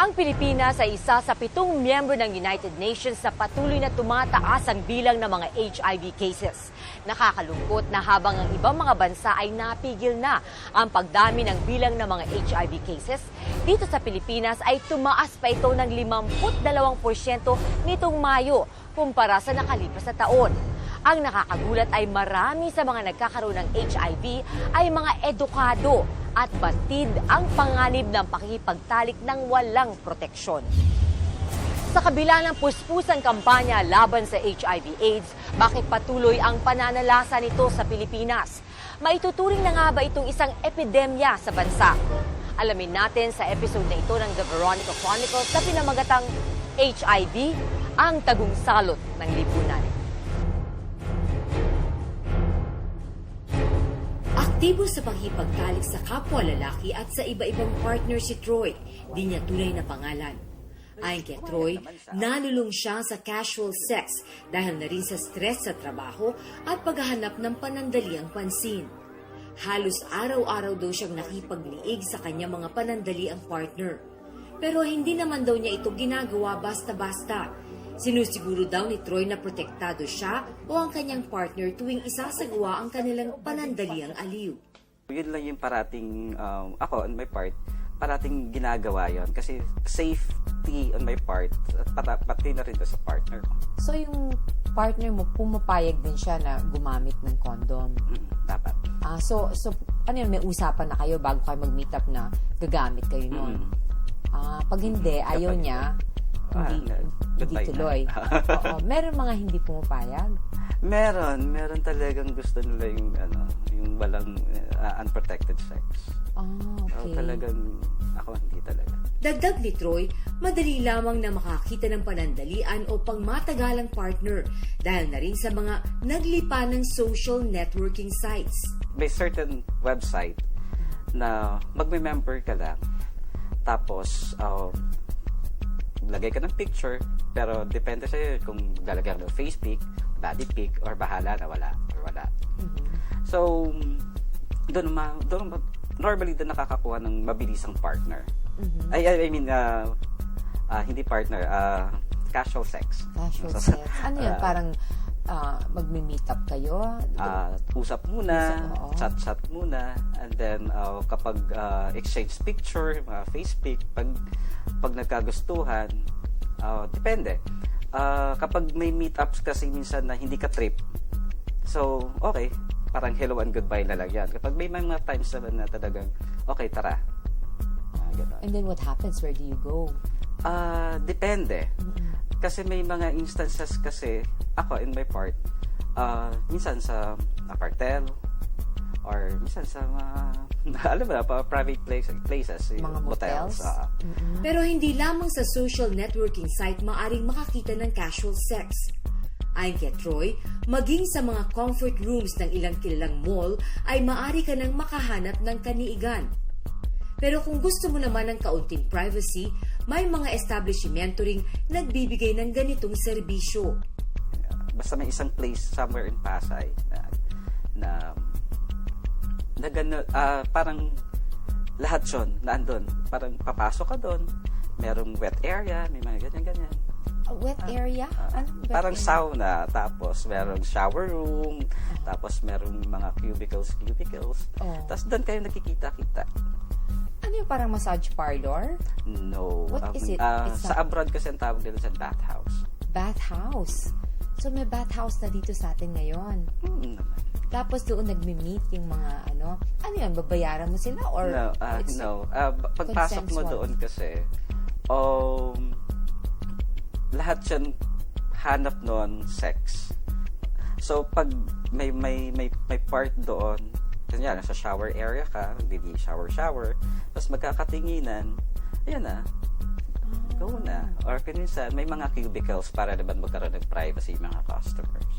Ang Pilipinas ay isa sa 7 miyembro ng United Nations na patuloy na tumataas ang bilang ng mga HIV cases. Nakakalungkot na habang ang ibang mga bansa ay napigil na ang pagdami ng bilang ng mga HIV cases, dito sa Pilipinas ay tumaas pa ito ng 52% nitong Mayo kumpara sa nakalipas na taon. Ang nakakagulat ay marami sa mga nagkakaroon ng HIV ay mga edukado at batid ang panganib ng pakikipagtalik ng walang proteksyon. Sa kabila ng puspusang kampanya laban sa HIV/AIDS, bakit patuloy ang pananalasa nito sa Pilipinas? Maituturing na nga ba itong isang epidemya sa bansa? Alamin natin sa episode na ito ng The Veronica Chronicles na pinamagatang HIV, ang tagong salot ng lipunan. Aktibo sa paghipagtalik sa kapwa lalaki at sa iba-ibang partner si Troy, di niya tunay na pangalan. Ayon kay Troy, nalulung siya sa casual sex dahil na rin sa stress sa trabaho at paghahanap ng panandaliang pansin. Halos araw-araw daw siyang nakipagliig sa kanyang mga panandaliang partner. Pero hindi naman daw niya ito ginagawa basta-basta. Sinusiguro daw ni Troy na protektado siya o ang kanyang partner tuwing isasagawa ang kanilang panandaliang aliw. Yun lang yung parating, ako on my part, parating ginagawa yon kasi safety on my part, pati na rin sa partner ko. So yung partner mo, pumapayag din siya na gumamit ng condom? Dapat. So ano yun, may usapan na kayo bago kayo mag-meet up na gagamit kayo nun? Pag hindi, ayaw niya, hindi tuloy. Oo. Meron mga hindi pumapayag? Meron talagang gusto nila yung walang unprotected sex. Okay. Talagang ako hindi talaga. Dagdag ni Troy, madali lamang na makakita ng panandalian o pangmatagalang partner dahil na rin sa mga naglipa ng social networking sites. May certain website na magme-member ka lang, tapos lagay ka ng picture, pero depende sa'yo kung lalagay ka ng face pic, body pic, or bahala na wala. So, doon normally doon nakakakuha ng mabilisang partner. I mean, hindi partner, casual sex. Casual sex. Ano yun? Parang magme-meet up kayo? Usap muna, chat muna, and then kapag exchange picture, face pic, pag nagkagustuhan, depende. Kapag may meetups kasi minsan na hindi ka trip, so okay, parang hello and goodbye na lang yan. Kapag may mga times naman na talagang, okay, tara. And then what happens? Where do you go? Depende. Kasi may mga instances kasi, ako in my part, minsan sa cartel, or minsan sa alam mo na, private places, mga motels. Pero hindi lamang sa social networking site maaring makakita ng casual sex. Ayon kay Troy, maging sa mga comfort rooms ng ilang kilalang mall ay maaari ka nang makahanap ng kaniigan. Pero kung gusto mo naman ng kaunting privacy, may mga establishmento ring nagbibigay ng ganitong serbisyo. Basta may isang place somewhere in Pasay na gano'n, parang lahat yun na andun. Parang papasok ka doon, merong wet area, may mga ganyan-ganyan. Wet area? Parang sauna, tapos merong shower room, tapos merong mga cubicles. Tapos doon kayo nakikita-kita. Ano yung parang massage parlor? No. What is it? Sa abroad kasi ang tawag nila sa bathhouse. Bathhouse? So may bathhouse na dito sa atin ngayon? Tapos doon nagme-meet yung mga ano yun, babayaran mo sila? Or no. Pagpasok mo doon kasi, lahat yan hanap noon sex. So pag may part doon, kanya nasa shower area ka, hindi shower, tapos magkakatinginan, ayan na, go na. Or minsan, may mga cubicles para naman magkaroon ng privacy mga customers.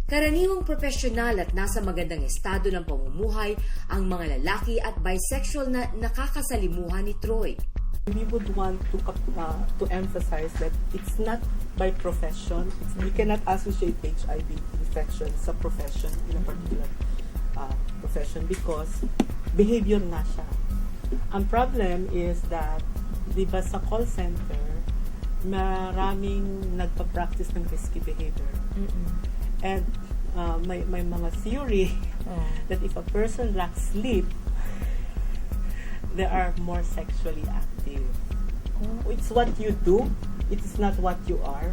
Karaniwang profesional at nasa magandang estado ng pamumuhay ang mga lalaki at bisexual na nakakasalimuhan ni Troy. We would want to emphasize that it's not by profession. We cannot associate HIV infection sa profession in a particular profession because behavior na siya. Ang problem is that di ba sa call center, maraming nagpa-practice ng risky behavior. And may mga theory that if a person lacks sleep, they are more sexually active. It's what you do, it is not what you are,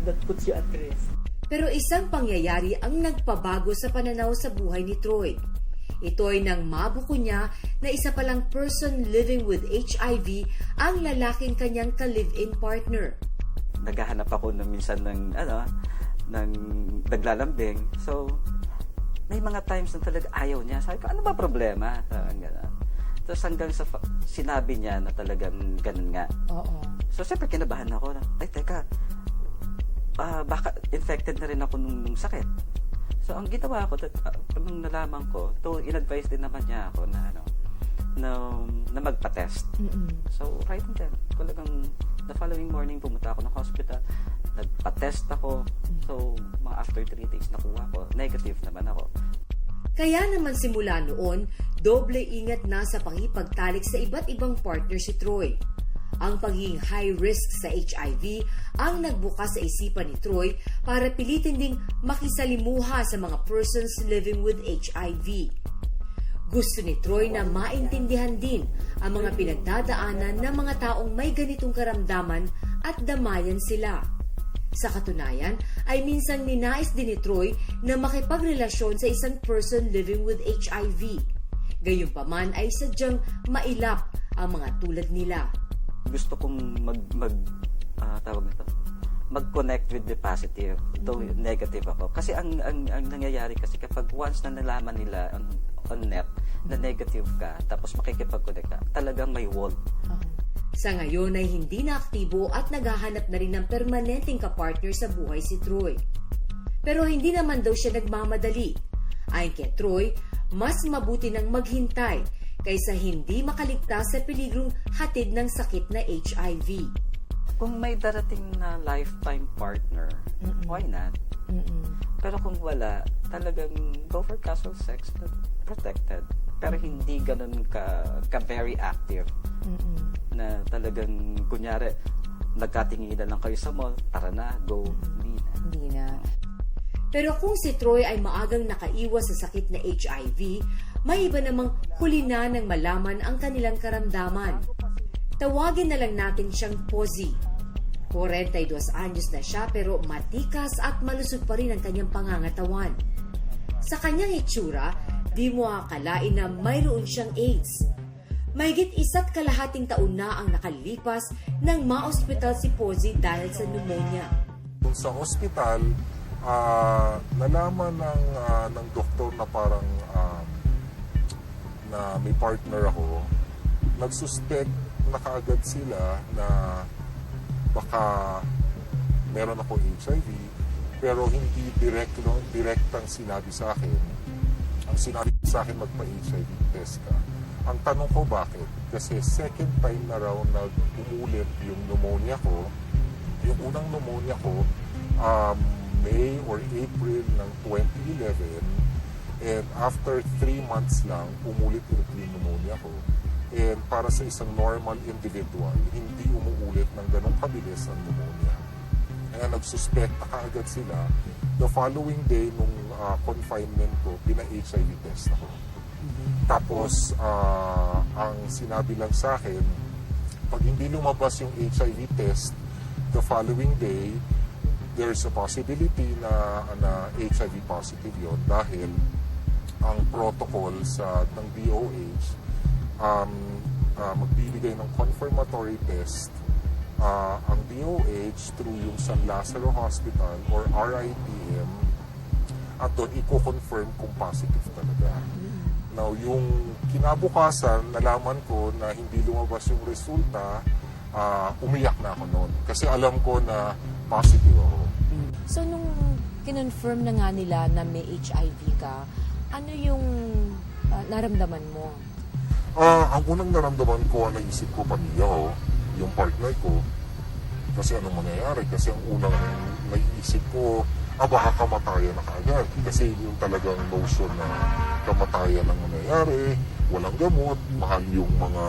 that puts you at risk. Pero isang pangyayari ang nagpabago sa pananaw sa buhay ni Troy. Ito ay nang mabuko niya na isa palang person living with HIV ang lalaking kanyang ka-live-in partner. Naghahanap ako na minsan ng naglalambing. So, may mga times na talaga ayaw niya. Sabi ko, ano ba problema? Tapos hanggang sa sinabi niya na talagang ganun nga. Oo. So, siyempre kinabahan ako. Ay, teka, baka infected na rin ako nung sakit. So, ang ginawa ko, nung nalaman ko, in-advise din naman niya ako na magpa-test. So, right then, talagang the following morning, pumunta ako ng hospital, nagpa-test ako. So, mga after 3 days, nakuha ko. Negative naman ako. Kaya naman simula noon, doble ingat na sa pangipagtalik sa iba't ibang partner si Troy. Ang pagiging high risk sa HIV ang nagbukas sa isipan ni Troy para pilitin ding makisalimuha sa mga persons living with HIV. Gusto ni Troy na maintindihan din ang mga pinagdadaanan ng mga taong may ganitong karamdaman at damayan sila. Sa katunayan, ay minsan ninais din ni Troy na makipagrelasyon sa isang person living with HIV. Gayunpaman ay sadyang mailap ang mga tulad nila. Gusto kong mag-connect with the positive, though negative ako. Kasi ang nangyayari kasi kapag once na nalaman nila on net na negative ka, tapos makikipag-connect ka, talagang may wall. Sa ngayon ay hindi na aktibo at naghahanap na rin ng permanenteng kapartner sa buhay si Troy. Pero hindi naman daw siya nagmamadali. Ayon kay Troy, mas mabuti nang maghintay kaysa hindi makaligtas sa peligrong hatid ng sakit na HIV. Kung may darating na lifetime partner, why not? Pero kung wala, talagang go for casual sex, but protected. Pero hindi ganun ka very active. Na talagang, kunyari, nagkatinginan lang kayo sa mall, tara na, go. Hindi na. Pero kung si Troy ay maagang nakaiwas sa sakit na HIV, may iba namang huli na nang malaman ang kanilang karamdaman. Tawagin na lang natin siyang Posy. 42 anyos na siya pero matikas at malusog pa rin ang kanyang pangangatawan. Sa kanyang itsura, di mo akalain na mayroon siyang AIDS. Mahigit 1.5 taon na ang nakalipas nang ma-ospital si Posy dahil sa pneumonia. Sa ospital, nalaman ng doktor na parang na may partner ako. Nagsuspect na kaagad sila na baka meron akong HIV, pero hindi direktang sinabi sa akin. Ang sinabi sa akin, magpa-HIV test ka. Ang tanong ko bakit? Kasi second time na raw nag-umulit yung pneumonia ko. Yung unang pneumonia ko, May or April ng 2011, and after 3 months lang, umulit yung pneumonia ko. And para sa isang normal individual, hindi umuulit ng ganong kabilis ang pneumonia. Kaya nagsuspect na kaagad sila. The following day, nung confinement ko, pina-HIV test ako. Tapos, ang sinabi lang sa akin, pag hindi lumabas yung HIV test, the following day, there's a possibility na HIV positive yon dahil ang protocol ng DOH magbibigay ng confirmatory test ang DOH through yung San Lazaro Hospital or RITM at doon i-confirm kung positive talaga. Now, yung kinabukasan, nalaman ko na hindi lumabas yung resulta, umiyak na ako noon. Kasi alam ko na positive ako. So, nung kinonfirm na nga nila na may HIV ka, ano yung naramdaman mo? Ang unang naramdaman ko, naisip ko pamilya ko, yung partner ko. Kasi anong mangyayari? Kasi ang unang naisip ko, baka kamatayan na kaagad. Kasi yung talagang notion na kamatayan ang mangyayari, walang gamot, mahal yung mga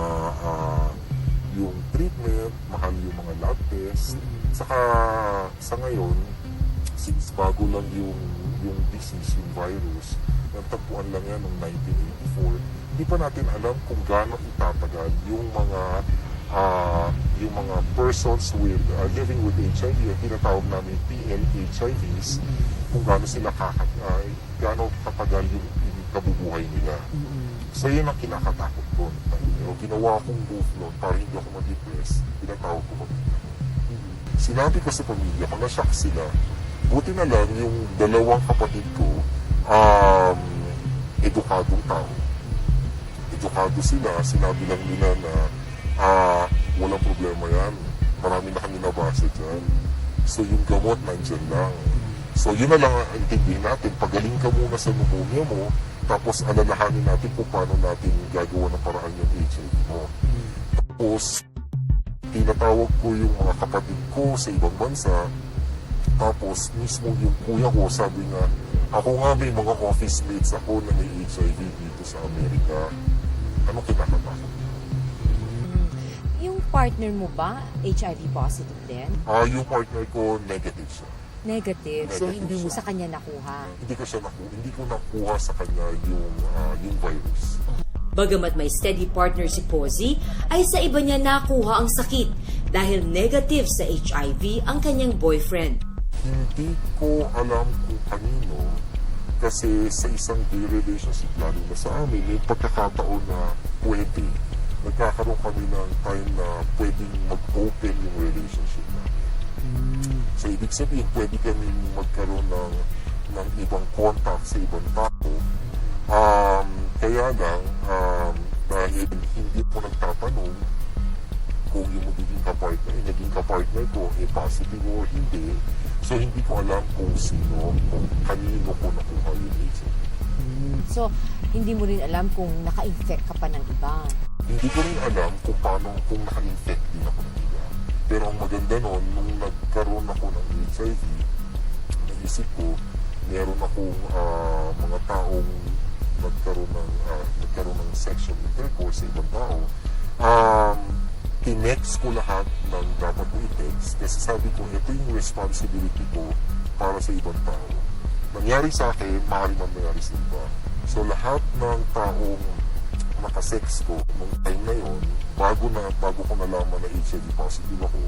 yung treatment, mahal yung mga lab test. Saka sa ngayon, since bago lang yung disease, yung virus, natagpuan lang yan noong 1984, hindi pa natin alam kung gaano itatagal yung mga persons with living with HIV, yung tinatawag namin PL-HIVs, kung gaano sila gaano katagal yung kabubuhay nila. So yun ang kinakatakot ko. Pero ginawa akong move noon para hindi ako mag-depress, pinatawag ko pamilya. Sinabi ko sa pamilya ko, na-shock sila. Buti na lang yung dalawang kapatid ko, edukadong tao. Edukado sila, sinabi lang nila na walang problema yan. Marami na kami nabasa dyan. So yung gamot nandyan lang. So yun na lang ang intindihin natin. Pagaling ka muna sa pneumonia mo, tapos alalahanin natin kung paano natin gagawa ng paraan yung HIV mo. Tapos, tinatawag ko yung mga kapatid ko sa ibang bansa. Tapos, mismo yung kuya ko, sabi nga, ako nga may mga office mates ako na may HIV dito sa Amerika. Ano kinakatakot? Yung partner mo ba, HIV positive din? Yung partner ko, negative siya. Negative. So, Negative hindi mo siya. sa kanya nakuha. Hindi ko nakuha sa kanya yung virus. Bagamat may steady partner si Posey, ay sa iba niya nakuha ang sakit dahil negative sa HIV ang kanyang boyfriend. Hindi ko alam kung kanino kasi sa isang gay relationship, lalo na sa amin, may pagkakataon na pwede. Nagkakaroon kami ng time na pwedeng mag-open yung relationship namin. So, ibig sabihin, pwede kami magkaroon ng ibang contact sa ibang tao. Kaya lang, dahil hindi ko nagtatanong kung yung naging kapartner ko, positive or hindi. So, hindi ko alam kung sino, kung kanino ko nakuha yung HIV. So, hindi mo rin alam kung naka-infect ka pa ng iba. Hindi ko rin alam kung naka-infect din ako ng iba. Pero ang maganda nun, nung nagkaroon ako ng HIV, naisip ko, meron akong mga taong nagkaroon ng sexual intercourse sa ibang tao. Tinext ko lahat ng dapat ko i-text kasi sabi ko, ito yung responsibility ko para sa ibang tao. Nangyari sa akin, maaaring mangyari sa iba. So lahat ng taong nakasex ko nung time na yon, bago ko nalaman na HIV positive ako,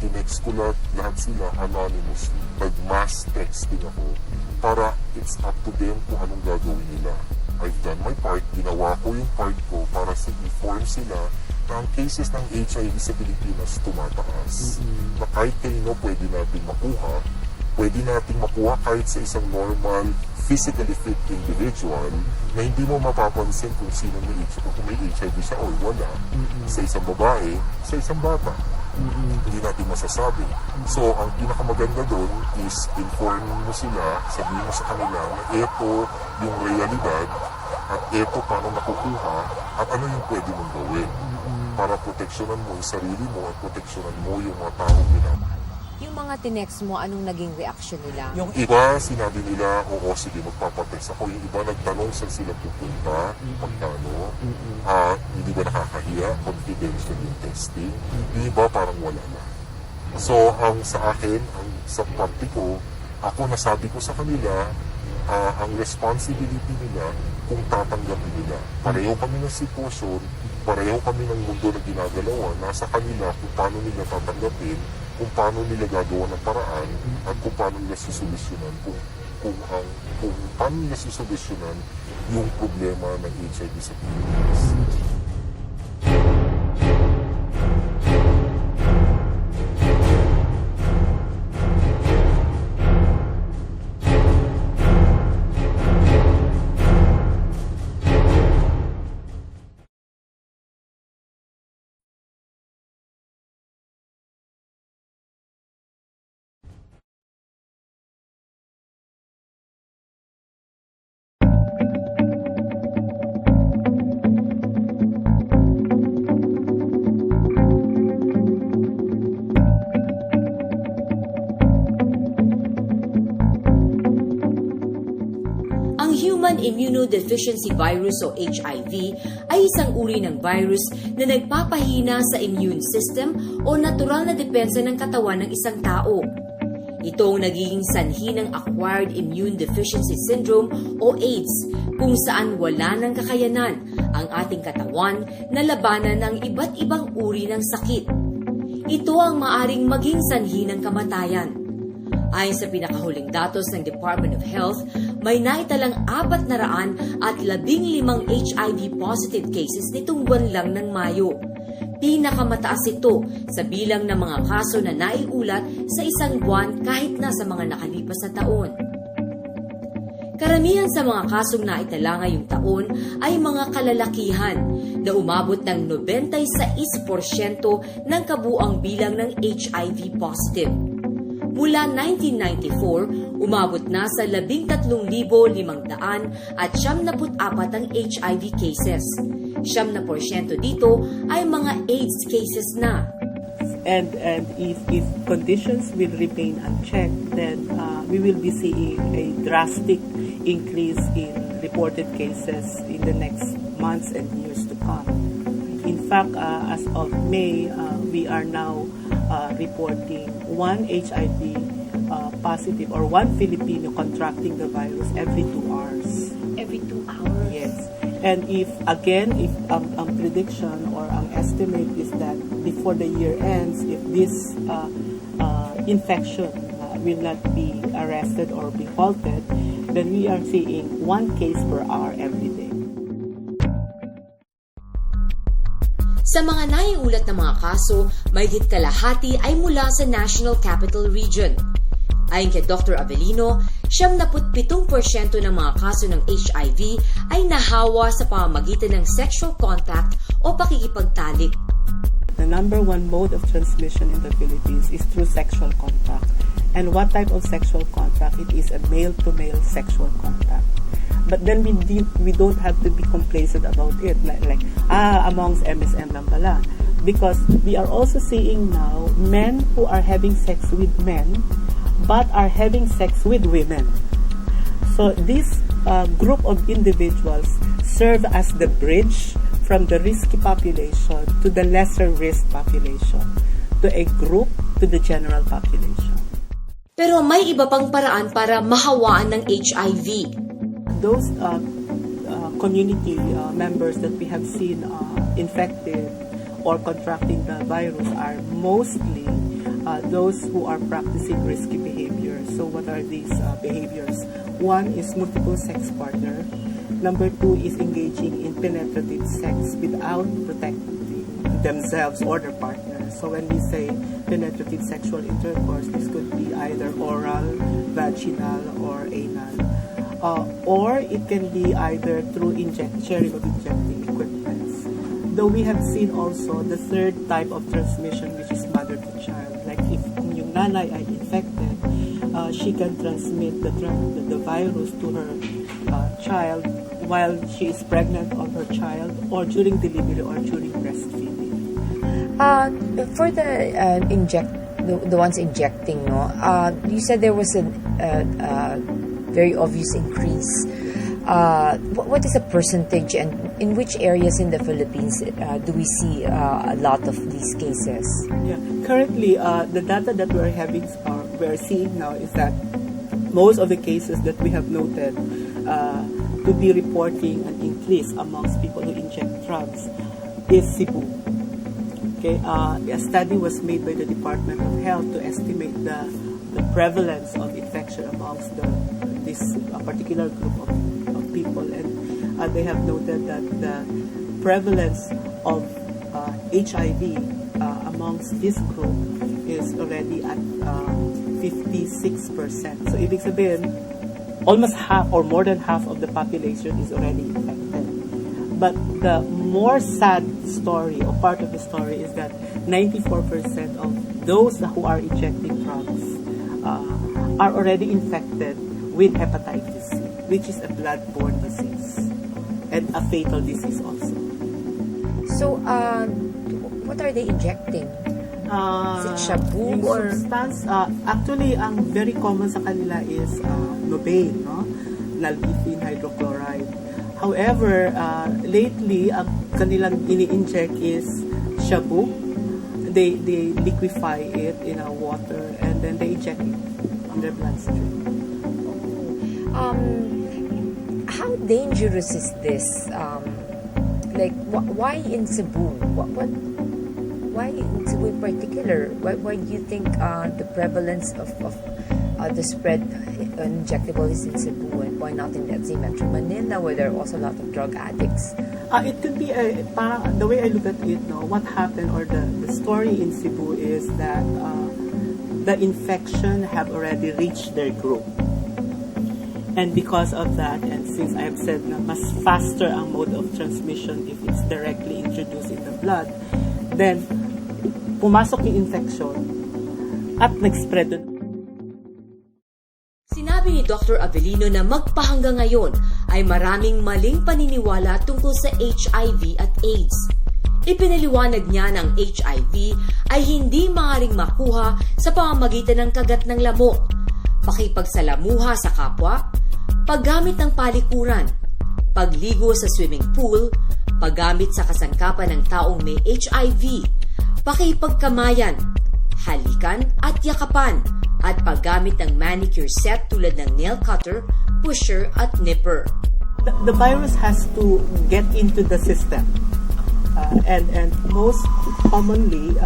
tinext ko lahat sila anonymously. Nag-mass texting ako para it's up to them kung anong gagawin nila. I've done my part, ginawa ko yung part ko para inform sila na ang cases ng HIV sa Pilipinas tumataas. Na kahit kanino pwede natin makuha kahit sa isang normal, physically fit individual na hindi mo mapapansin kung sino may HIV, kung may HIV siya o wala. Sa isang babae, sa isang bata. Hindi natin masasabi. So, ang pinakamaganda doon is inform mo sila, sabihin mo sa kanila na ito yung realidad at ito paano nakukuha at ano yung pwede mong gawin para proteksyonan mo yung sarili mo at proteksyonan mo yung mga taong minamahal. Yung mga tinext mo, anong naging reaction nila? Yung iba, sinabi nila, oo, sige, magpapatext ako. Yung iba, nagtanong saan sila pupunta, pagkano, hindi ba nakakahiya, confidential yung testing. Yung iba, parang wala na. So, ang sa akin, sa party ko, ako nasabi ko sa kanila, ang responsibility nila kung tatanggapin nila. Pareho kami ng sitwasyon, pareho kami ng mundo na ginagalawan, nasa kanila kung paano nila tatanggapin, kung paano nila gagawa ng paraan, at kung paano nila susolusyonan, kung paano nila susolusyonan yung problema ng HIV sa Pilipinas. immunodeficiency virus o HIV ay isang uri ng virus na nagpapahina sa immune system o natural na depensa ng katawan ng isang tao. Ito ang nagiging sanhi ng Acquired Immune Deficiency Syndrome o AIDS, kung saan wala ng kakayanan ang ating katawan na labanan ng iba't ibang uri ng sakit. Ito ang maaring maging sanhi ng kamatayan. Ayon sa pinakahuling datos ng Department of Health, may naitalang 415 HIV-positive cases nitong buwan lang ng Mayo. Pinakamataas ito sa bilang ng mga kaso na naiulat sa isang buwan kahit na sa mga nakalipas na taon. Karamihan sa mga kasong naitala ngayong taon ay mga kalalakihan na umabot ng 96% ng kabuang bilang ng HIV positive. Mula 1994, umabot na sa 13,500 at 74 ang HIV cases. 7% dito ay mga AIDS cases na. And if conditions will remain unchecked, then we will be seeing a drastic increase in reported cases in the next months and years to come. In fact, as of May, we are now reporting one HIV positive or one Filipino contracting the virus every 2 hours. Every 2 hours? Yes. And if ang prediction or ang estimate is that before the year ends, if this infection will not be arrested or be halted, then we are seeing 1 case per hour every day. Sa mga naiulat na mga kaso, mahigit kalahati ay mula sa National Capital Region. Ayon kay Dr. Avelino, 77% ng mga kaso ng HIV ay nahawa sa pamamagitan ng sexual contact o pakikipagtalik. The number 1 mode of transmission in the Philippines is through sexual contact. And what type of sexual contact? It is a male-to-male sexual contact. But then we don't have to be complacent about it, like amongst MSM lang pala. Because we are also seeing now men who are having sex with men but are having sex with women. So this group of individuals serve as the bridge from the risky population to the lesser risk population, to a group, to the general population. Pero may iba pang paraan para mahawaan ng HIV. Those community members that we have seen infected or contracting the virus are mostly those who are practicing risky behaviors. So what are these behaviors? 1 is multiple sex partner. Number 2 is engaging in penetrative sex without protecting themselves or their partner. So when we say penetrative sexual intercourse, this could be either oral, vaginal, or anal. Or it can be either through sharing of injecting equipments. Though we have seen also the third type of transmission, which is mother to child. Like if yung nanay ay infected, she can transmit the virus to her child while she is pregnant on her child, or during delivery, or during breastfeeding. For the ones injecting, no, you said there was a very obvious increase. What is the percentage, and in which areas in the Philippines do we see a lot of these cases? Yeah, currently the data that we're seeing now is that most of the cases that we have noted to be reporting an increase amongst people who inject drugs is Cebu. Okay, a study was made by the Department of Health to estimate the prevalence of infection amongst this particular group of people, and they have noted that the prevalence of HIV amongst this group is already at 56%. So ibig sabihin, almost half or more than half of the population is already infected. But the more sad story, or part of the story, is that 94% of those who are injecting drugs are already infected with hepatitis C, which is a blood-borne disease and a fatal disease also. So, what are they injecting? Is it shabu yung or substance? Actually, ang very common sa kanila is Nobain, no? Nalgifene hydrochloride. However, lately, ang kanilang ini-inject is shabu. They liquefy it in a water and then they inject it on their bloodstream. How dangerous is this? Like, why in Cebu? Why in Cebu in particular? Why do you think the prevalence of the spread injectable is in Cebu, and why not in, let's say, Metro Manila, where there are also a lot of drug addicts? It could be the way I look at it. No, what happened or the story in Cebu is that the infection have already reached their group, and because of that, and since I have said na mas faster ang mode of transmission if it's directly introduced in the blood, then pumasok yung infection at nag-spread dun. Sinabi ni Dr. Avelino na magpahanggang ngayon ay maraming maling paniniwala tungkol sa HIV at AIDS. Ipinaliwanag niya na ang HIV ay hindi maaaring makuha sa pamamagitan ng kagat ng lamok, pakipagsalamuha sa kapwa, paggamit ng palikuran, pagligo sa swimming pool, paggamit sa kasangkapan ng taong may HIV, pakipagkamayan, halikan at yakapan, at paggamit ng manicure set tulad ng nail cutter, pusher at nipper. The virus has to get into the system, and most commonly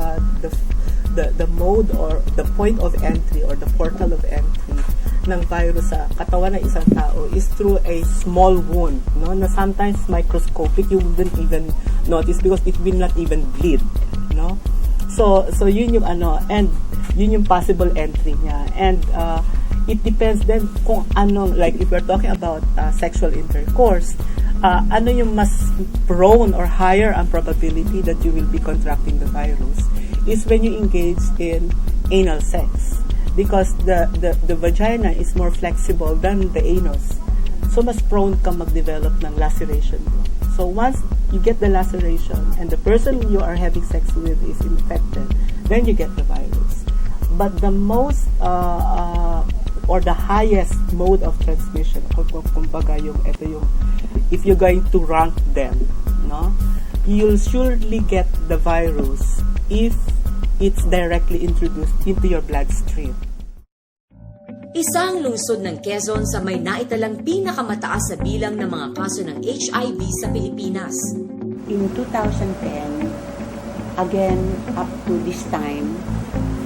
the mode or the point of entry or the portal of entry ng virus sa katawan ng isang tao is through a small wound, no, na sometimes microscopic, you wouldn't even notice because it will not even bleed, no. So yun yung and yun yung possible entry niya, and it depends then kung ano, like if we're talking about sexual intercourse, ano yung mas prone or higher ang probability that you will be contracting the virus is when you engage in anal sex, because the vagina is more flexible than the anus, so mas prone ka mag-develop ng laceration. So once you get the laceration and the person you are having sex with is infected, then you get the virus. But the most or the highest mode of transmission, kumbaga if you're going to rank them, no, you'll surely get the virus if it's directly introduced into your bloodstream. Isang lungsod ng Quezon sa may naitalang pinakamataas sa bilang ng mga kaso ng HIV sa Pilipinas. In 2010, again up to this time,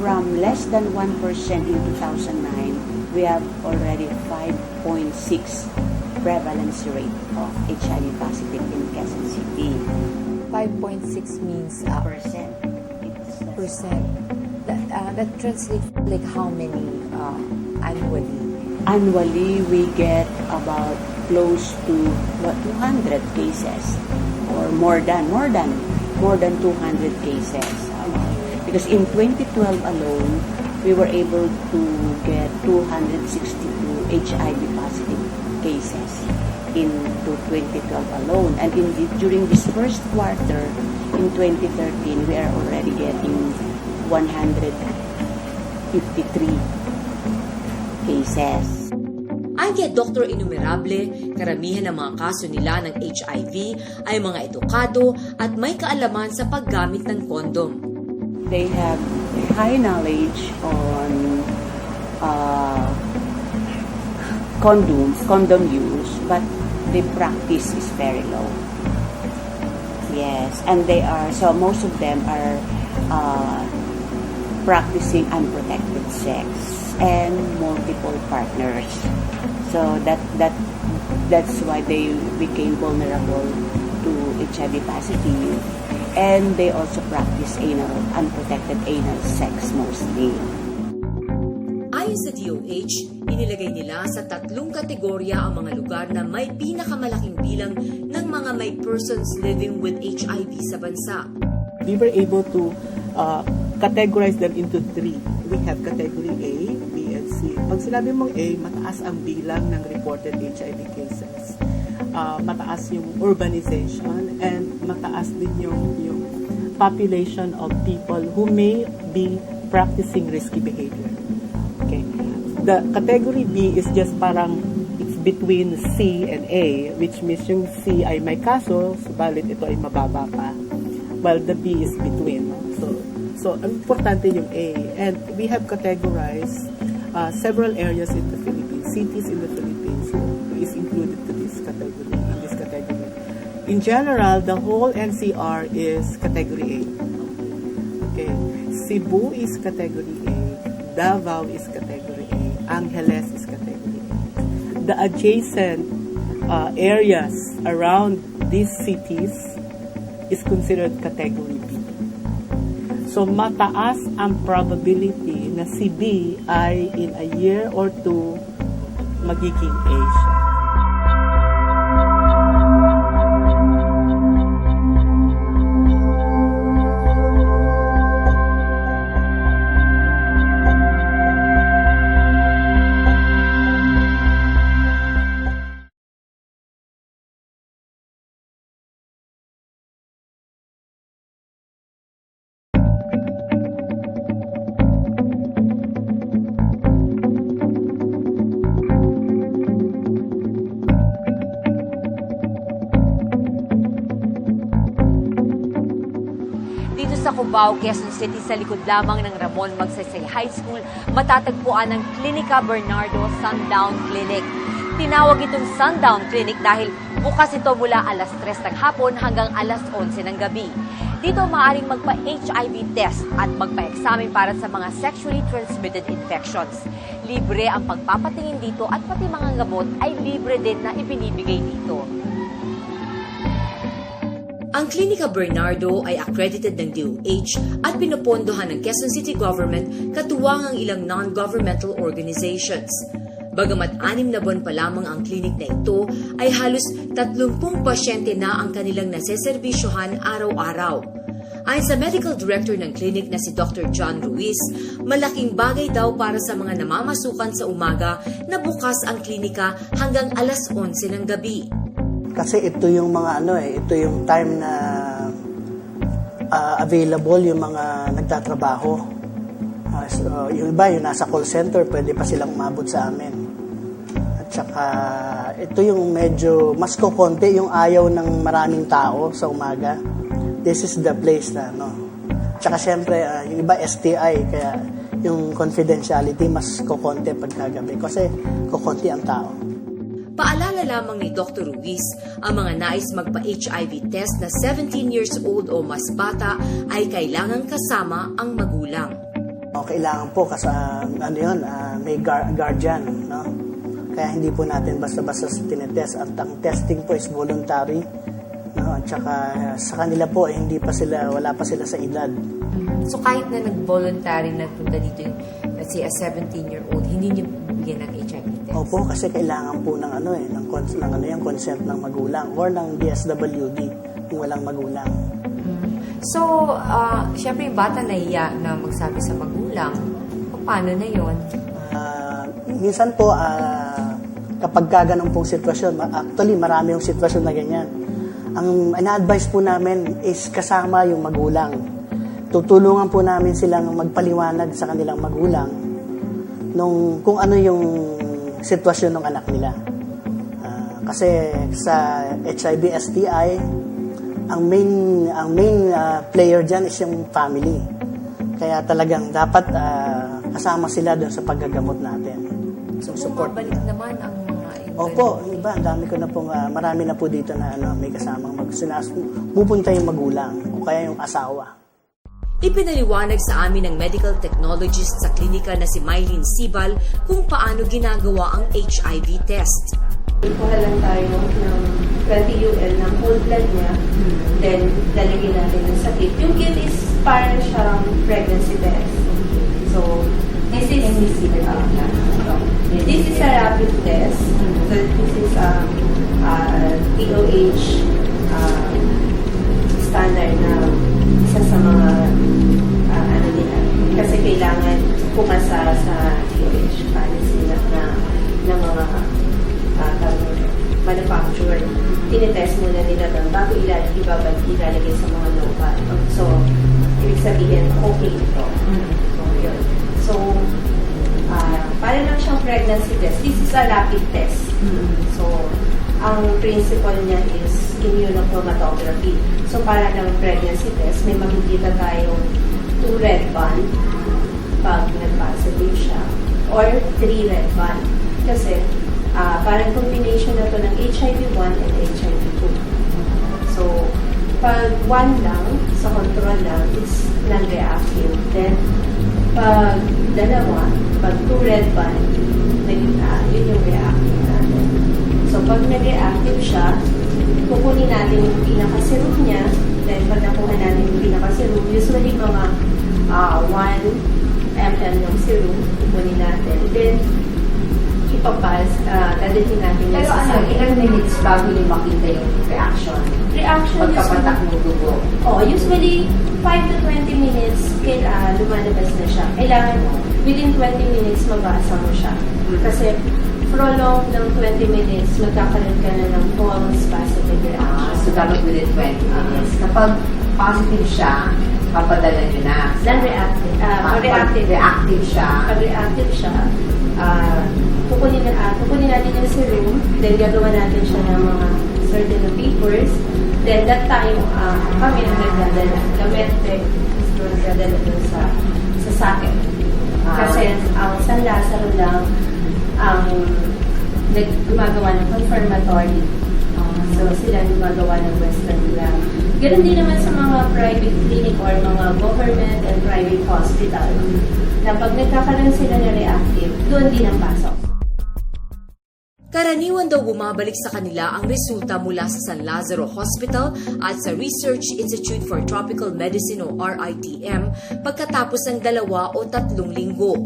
from less than 1% in 2009, we have already 5.6 prevalence rate of HIV positive in Quezon City. 5.6 means Percent. percent. That translates like how many annually? Annually, we get about close to 200 cases, or more than 200 cases. Because in 2012 alone, we were able to get 262 HIV positive cases in 2012 alone. And during this first quarter in 2013, we are already getting 153 cases. Ayon kay Dr. Innumerable, karamihan ng mga kaso nila ng HIV ay mga edukado at may kaalaman sa paggamit ng kondom. They have high knowledge on condom use, but the practice is very low. Yes, and so most of them are practicing unprotected sex and multiple partners. So that's why they became vulnerable to HIV positive, and they also practice unprotected anal sex mostly. Ayon sa DOH, inilagay nila sa 3 kategorya ang mga lugar na may pinakamalaking bilang ng mga may persons living with HIV sa bansa. We were able to categorize them into 3. We have category A, B, and C. Pag sinabi mong A, mataas ang bilang ng reported HIV cases. Mataas yung urbanization, and mataas din yung population of people who may be practicing risky behavior. Okay. The category B is just parang it's between C and A, which means yung C ay may kaso, subalit ito ay mababa pa, while the B is between. So ang importante yung A. And we have categorized several areas in the Philippines, cities in the Philippines, is included to this category, in this category. In general, the whole NCR is category A. Okay. Cebu is category A. Davao is category A. Angeles is category A. The adjacent areas around these cities is considered category B. So, mataas ang probability na si B ay in a year or two magiging A siya. Sa Cubao, Quezon City, sa likod lamang ng Ramon Magsaysay High School, matatagpuan ang Clinica Bernardo Sundown Clinic. Tinawag itong Sundown Clinic dahil bukas ito mula alas 3 ng hapon hanggang alas 11 ng gabi. Dito maaaring magpa-HIV test at magpa-examine para sa mga sexually transmitted infections. Libre ang pagpapatingin dito at pati mga gamot ay libre din na ibinibigay dito. Ang Clinica Bernardo ay accredited ng DOH at pinopondohan ng Quezon City Government katuwang ang ilang non-governmental organizations. Bagamat 6 na buwan pa lamang ang klinik na ito, ay halos 30 pasyente na ang kanilang naseserbisyohan araw-araw. Ayon sa medical director ng klinik na si Dr. John Ruiz, malaking bagay daw para sa mga namamasukan sa umaga na bukas ang klinika hanggang alas 11 ng gabi. Kasi ito yung mga ito yung time na available yung mga nagtatrabaho. So, yung iba, yung nasa call center, pwede pa silang umabot sa amin. At saka, ito yung medyo mas kokonti yung ayaw ng maraming tao sa umaga. This is the place na, At saka, syempre, yung iba STI, kaya yung confidentiality mas kokonti pagkagabi. Kasi kokonti ang tao. Paalala lamang ni Dr. Ruiz, ang mga nais magpa-HIV test na 17 years old o mas bata ay kailangang kasama ang magulang. Kailangan po kasi may guardian, no? Kaya hindi po natin basta-basta tinetest. At ang testing po is voluntary, no? At saka sa kanila po wala pa sila sa edad. So kahit na nag-voluntary nagpunta dito yung, let's say, a 17-year-old, hindi niyo bigyan ng HIV test? Opo, kasi kailangan po ng yung consent ng magulang or ng DSWD kung walang magulang. So, syempre yung bata nahiya na magsabi sa magulang, paano na yun? Minsan po, kapag ganun pong sitwasyon, actually marami yung sitwasyon na ganyan. Ang ina-advise po namin is kasama yung magulang. Tutulungan po namin silang magpaliwanag sa kanilang magulang kung ano yung sitwasyon ng anak nila. Kasi sa HIV, STI, ang main player dyan is yung family. Kaya talagang dapat kasama sila doon sa paggagamot natin. So, support. Bumabalik naman ang mga iba. Opo, yung iba, marami na po dito na may kasamang pupunta yung magulang o kaya yung asawa. Ipinaliwanag sa amin ng medical technologist sa klinika na si Mylene Sibal kung paano ginagawa ang HIV test. Kuha lang tayo ng 20 UL ng whole blood niya, then lalagyan natin ng sa kit. Yung kit is parang siyang pregnancy test. So, this is a rapid test. So, this is DOH standard na isa sa mga nila. Kasi kailangan pumasa sa DOH policy na mga manufacturer. Tinetest muna nila doon bago ilalagay sa mga local. So, ibig sabihin, okay ito. So, yun. So, para lang siyang pregnancy pregnancy test, this is a rapid test. So, ang principle niya is immunochromatography. So, para ng pregnancy test, may makikita tayong 2 red band pag nag-positive siya or 3 red band. Kasi, parang combination na to ng HIV-1 and HIV-2. So, pag 1 lang, sa control lang, it's non-reactive. Then, pag 2, pag 2 red band, yun yung reactive natin. So, pag nag-reactive siya, kukunin natin yung pinaka-serum niya. Then, pag nakuha natin yung pinaka-serum, usually mga 1 ml ng serum, kukunin natin. Then, dadalhin natin yung Pero ilang minutes bago yung makita yung reaction? Pagkapatak ng dugo? Usually 5 to 20 minutes lumalabas na siya. Kailangan within 20 minutes mabasa mo siya. Kasi prolong ng 20 minutes, magkakaroon ka na ng false positive reaction. So, dapat within 20 minutes. Kapag positive siya, papadala nyo na. Non-reactive. Reactive siya. Pag reactive siya, kukunin natin yung serum, then gagawa natin siya ng mga certain papers. Then that time, kami ang nagdadala. Gamete is nagdadala dun sa sakit. Kasi ang San Lazaro lang ang gumagawa ng confirmatory. So sila gumagawa ng Western lang. Ganun din naman sa mga private clinic or mga government and private hospital. Na pag nagkakaroon sila na reactive, doon din ang pasok. Karaniwan daw bumabalik sa kanila ang resulta mula sa San Lazaro Hospital at sa Research Institute for Tropical Medicine o RITM pagkatapos ng 2 o 3 linggo.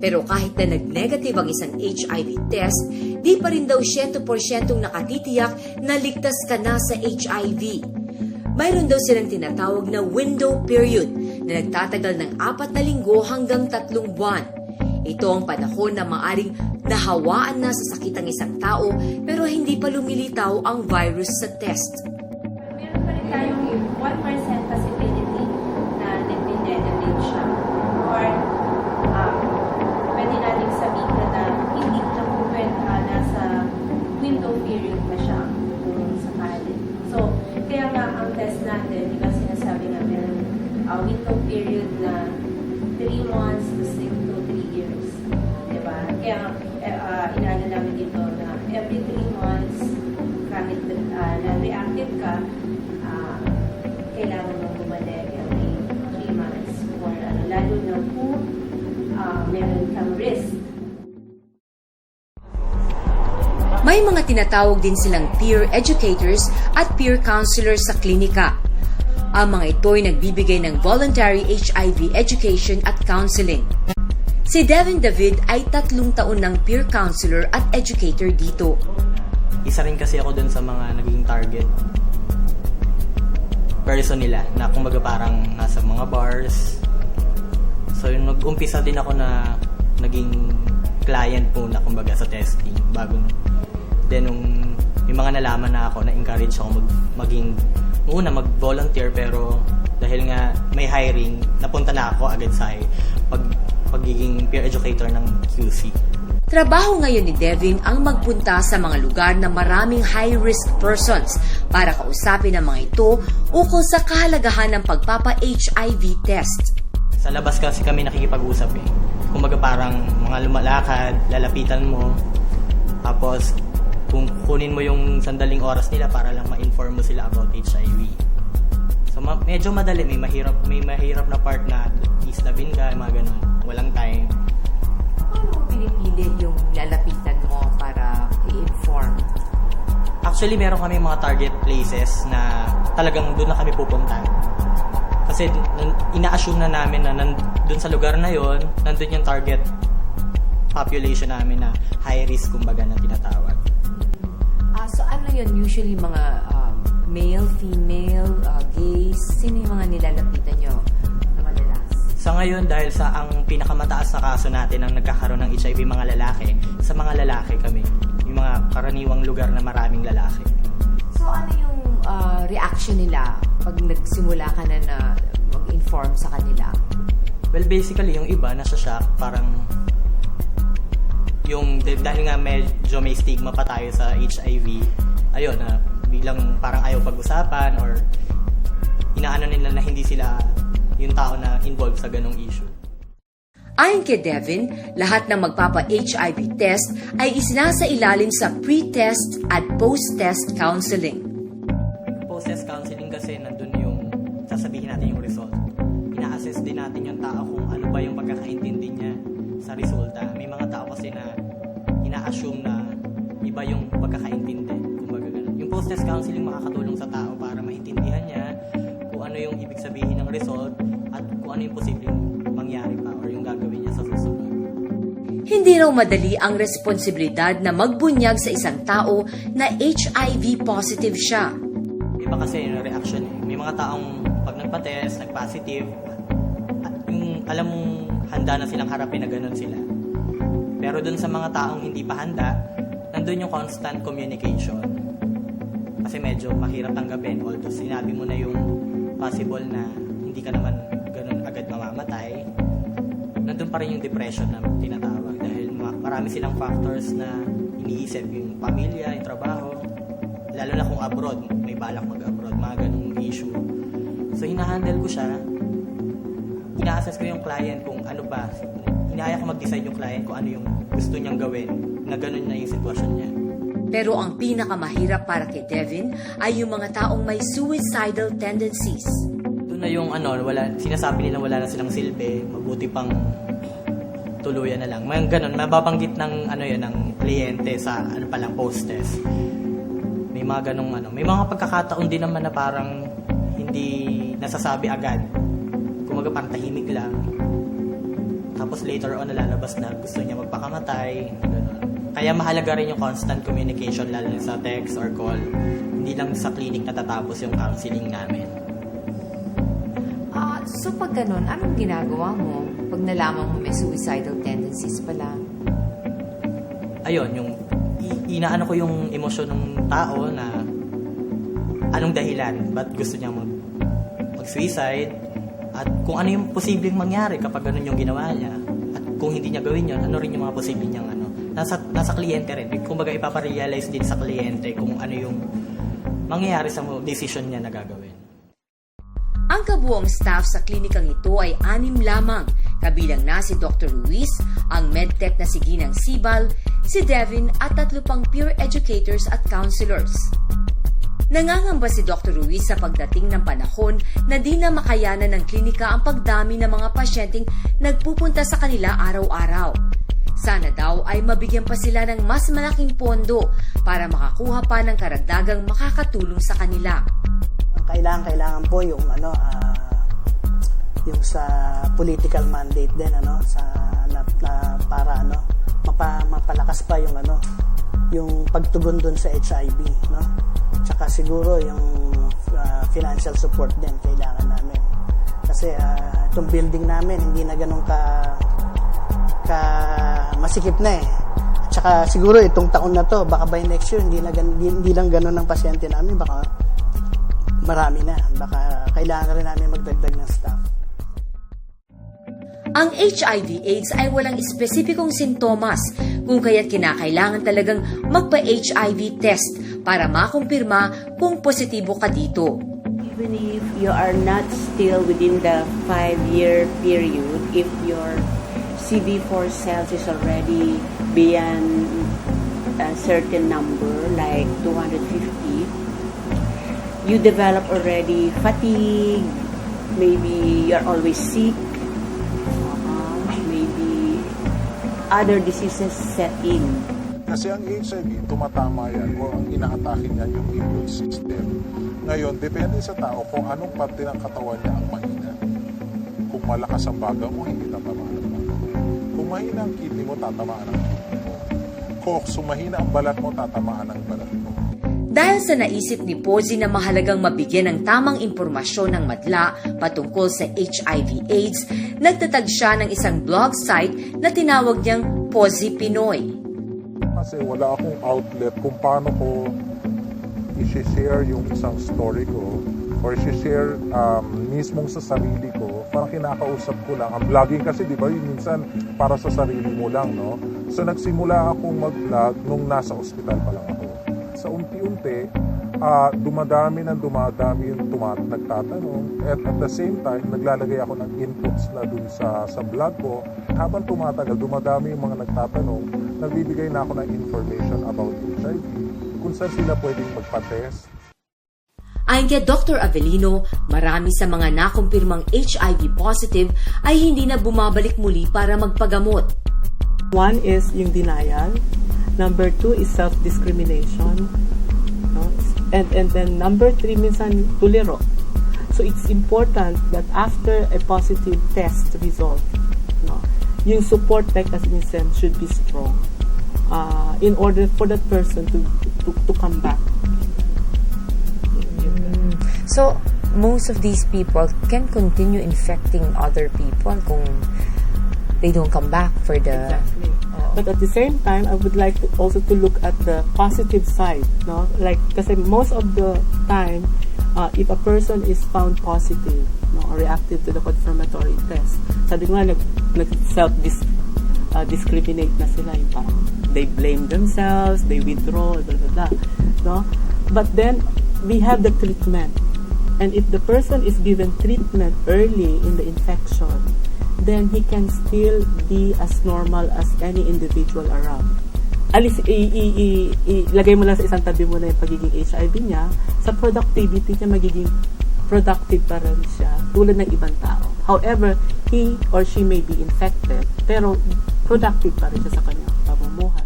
Pero kahit na nag-negative ang isang HIV test, di pa rin daw 100% nakatitiyak na ligtas ka na sa HIV. Mayroon daw silang tinatawag na window period na nagtatagal ng 4 na linggo hanggang 3 buwan. Ito ang panahon na maaring nahawaan na sa sakit ang isang tao pero hindi pa lumilitaw ang virus sa test. Meron pa rin tayong 1% possibility na nag-negative siya. Or pwede natin sabihin na hindi na puwenta nasa window period na siya kung sakali. So, kaya nga ang test natin, di ba sinasabi nga meron window period na 3 months to 3 years. Diba? Kaya inano namin dito na every 3 months, kahit na-reactive ka, kailangan mong bumalik every 3 months. Or lalo na kung meron kang risk. May mga tinatawag din silang peer educators at peer counselors sa klinika. Ang mga ito ay nagbibigay ng voluntary HIV education at counseling. Si Devin David ay 3 taon ng peer counselor at educator dito. Isa rin kasi ako dun sa mga naging target person nila na kumbaga parang nasa mga bars. So yung nag-umpisa din ako na naging client muna kumbaga sa testing bago. Then nung may mga nalaman na ako, na-encourage ako mag-volunteer pero dahil nga may hiring, napunta na ako agad sa pagiging peer educator ng QC. Trabaho ngayon ni Devin ang magpunta sa mga lugar na maraming high-risk persons para kausapin ang mga ito ukol sa kahalagahan ng pagpapa-HIV test. Sa labas kasi kami nakikipag-usap eh. Kumbaga parang mga lumalakad, lalapitan mo, tapos kung kunin mo yung sandaling oras nila para lang ma-inform mo sila about HIV. So medyo madali, may mahirap na part na islabin ka, mga ganun. Walang time. Paano mo pinipili yung lalapitan mo para i-inform? Actually, meron kami mga target places na talagang doon na kami pupunta. Kasi ina-assume na namin na doon sa lugar na yon, nandun yung target population namin na high risk kumbaga na tinatawag. So ano yun? Usually mga male, female, gays? Sino yung mga nilalapitan nyo na madalas? Sa ngayon, dahil sa ang pinakamataas na kaso natin ang nagkakaroon ng HIV mga lalaki, sa mga lalaki kami. Yung mga karaniwang lugar na maraming lalaki. So ano yung reaction nila pag nagsimula ka na mag-inform sa kanila? Well, basically, yung iba nasa shock, parang dahil nga medyo may stigma pa tayo sa HIV, ayun, bilang parang ayaw pag-usapan or inaano nila na hindi sila yung tao na involved sa ganong issue. Ayon kay Devin, lahat ng magpapa-HIV test ay isinasailalim sa pre-test at post-test counseling. Post-test counseling kasi nandun yung sasabihin natin yung result. Ina-assess din natin yung tao kung ano ba yung pagkakaintindi niya sa resulta. May mga tao kasi na ina-assume na iba yung pagkakaintindi. Kumbaga ganun. Yung post-test counseling makakatulong sa tao para maintindihan niya kung ano yung ibig sabihin ng result at kung ano yung posibleng mangyari pa or yung gagawin niya sa susunod. Hindi raw madali ang responsibilidad na magbunyag sa isang tao na HIV positive siya. Iba kasi yung reaction eh. May mga taong pag nagpa-test, nag-positive, yung alam mong handa na silang harapin na ganun sila. Pero dun sa mga taong hindi pa handa, nandun yung constant communication. Kasi medyo mahirap tanggapin. Although sinabi mo na yung possible na hindi ka naman ganun agad mamamatay, nandun pa rin yung depression na tinatawag. Dahil marami silang factors na iniisip, yung pamilya, yung trabaho, lalo na kung abroad, may balak mag-abroad, mga ganung issue. So, hinahandle ko siya. Ina-assess ko yung client kung ano ba. Inaaya ko mag-decide yung client kung ano yung gusto niyang gawin na ganun na yung sitwasyon niya. Pero ang pinakamahirap para kay Devin ay yung mga taong may suicidal tendencies. Doon na yung sinasabi nila wala na silang silbi, mabuti pang tuluyan na lang. May ganun, mababanggit ng ng kliyente sa palang post-test. May mga ganung may mga pagkakataon din naman na parang hindi nasasabi agad. Kumaga parang tahimik lang. Tapos later on nalalabas na gusto niya magpakamatay. Ganun. Kaya mahalaga rin yung constant communication lalo sa text or call. Hindi lang sa clinic natatapos yung counseling namin. So pag ganun, anong ginagawa mo pag nalaman mo may suicidal tendencies pala? Ayun, yung inaano ko yung emosyon ng tao na anong dahilan, ba't gusto niya mag-suicide, at kung ano yung posibleng mangyari kapag ganun yung ginawa niya, at kung hindi niya gawin yun, ano rin yung mga posibleng niyang nasa kliyente rin. Kumbaga ipaparealize din sa kliyente kung ano yung mangyayari sa decision niya na gagawin. Ang kabuuang staff sa klinikang ito ay 6 lamang, kabilang na si Dr. Ruiz, ang medtech na si Ginang Sibal, si Devin at 3 pang peer educators at counselors. Nangangamba si Dr. Ruiz sa pagdating ng panahon na di na makayanan ng klinika ang pagdami ng mga pasyenteng nagpupunta sa kanila araw-araw. Sana daw ay mabigyan pa sila ng mas malaking pondo para makakuha pa ng karagdagang makakatulong sa kanila. Kailangan po yung yung sa political mandate din para mapalakas pa yung yung pagtugon dun sa HIV, no? Tsaka siguro yung financial support din kailangan namin. Kasi itong building namin hindi na ganun ka masikip na eh. Tsaka siguro itong taon na to, baka by next year hindi lang ganun ang pasyente namin, baka marami na. Baka kailangan rin namin magdagdag ng staff. Ang HIV/AIDS ay walang espesipikong sintomas, kung kaya't kinakailangan talagang magpa-HIV test para makumpirma kung positibo ka dito. Even if you are not still within the 5-year period, if your CD4 cells is already beyond a certain number, like 250, you develop already fatigue, maybe you're always sick, maybe other diseases set in. Kasi ang HIV, tumatama yan o ang inaatake niya yung immune system. Ngayon, depende sa tao kung anong parte ng katawan niya ang mahina. Kung malakas ang baga mo, hindi tatamaan ang baga mo. Kung mahina ang kidney mo, tatamaan ang kidney mo. Kung mahina ang balat mo, tatamaan ang balat mo. Dahil sa naisip ni Pozi na mahalagang mabigyan ng tamang impormasyon ng madla patungkol sa HIV/AIDS, nagtatag siya ng isang blog site na tinawag niyang Pozi Pinoy. Kasi wala akong outlet kung paano ko i-share yung isang story ko or share mismong sa sarili ko, parang kinakausap ko lang. Ang vlogging kasi, di ba, yung minsan para sa sarili mo lang, no? So nagsimula akong mag-vlog nung nasa ospital pa lang ako. Sa unti-unti, dumadami yung nagtatanong, at the same time, naglalagay ako ng inputs na dun sa vlog ko. Habang tumatagal, dumadami yung mga nagtatanong, nagbibigay na ako ng information about HIV, kung saan sila pwedeng magpa-test. Ayon kay Dr. Avelino, marami sa mga nakumpirmang HIV positive ay hindi na bumabalik muli para magpagamot. One is yung denial. Number 2 is self-discrimination. No? And then number 3, minsan tuliro. So it's important that after a positive test result, no, yung support mechanism should be strong in order for that person to come back. So, most of these people can continue infecting other people kung they don't come back for the... Exactly. But at the same time, I would like to also to look at the positive side, no? Like, kasi most of the time, if a person is found positive, no, or reactive to the confirmatory test, sabi ko nga, self-discriminate na sila, yung parang they blame themselves, they withdraw, blah, blah, blah, no? But then, we have the treatment. And if the person is given treatment early in the infection, then he can still be as normal as any individual around. Alis, ilagay mo lang sa isang tabi mo na yung pagiging HIV niya, sa productivity niya magiging productive pa rin siya, tulad ng ibang tao. However, he or she may be infected, pero productive pa rin siya sa kanyang pamumuhay.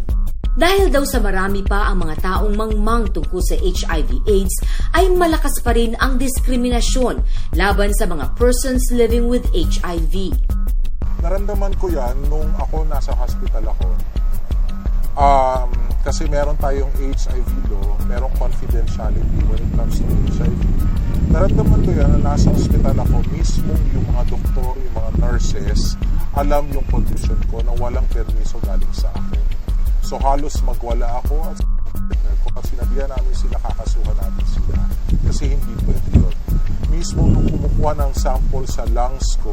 Dahil daw sa marami pa ang mga taong mangmang tungkol sa HIV/AIDS, ay malakas pa rin ang diskriminasyon laban sa mga persons living with HIV. Naramdaman ko yan nung ako nasa hospital ako. Kasi meron tayong HIV law, merong confidentiality when it comes to HIV. Naramdaman ko yan na nasa hospital ako, mismo yung mga doktor, yung mga nurses, alam yung condition ko na walang permiso galing sa akin. So halos magwala ako at sinabihan namin sila, kakasuhan namin sila. Kasi hindi pwede yun. Mismo nung kumukuha ng sample sa lungs ko,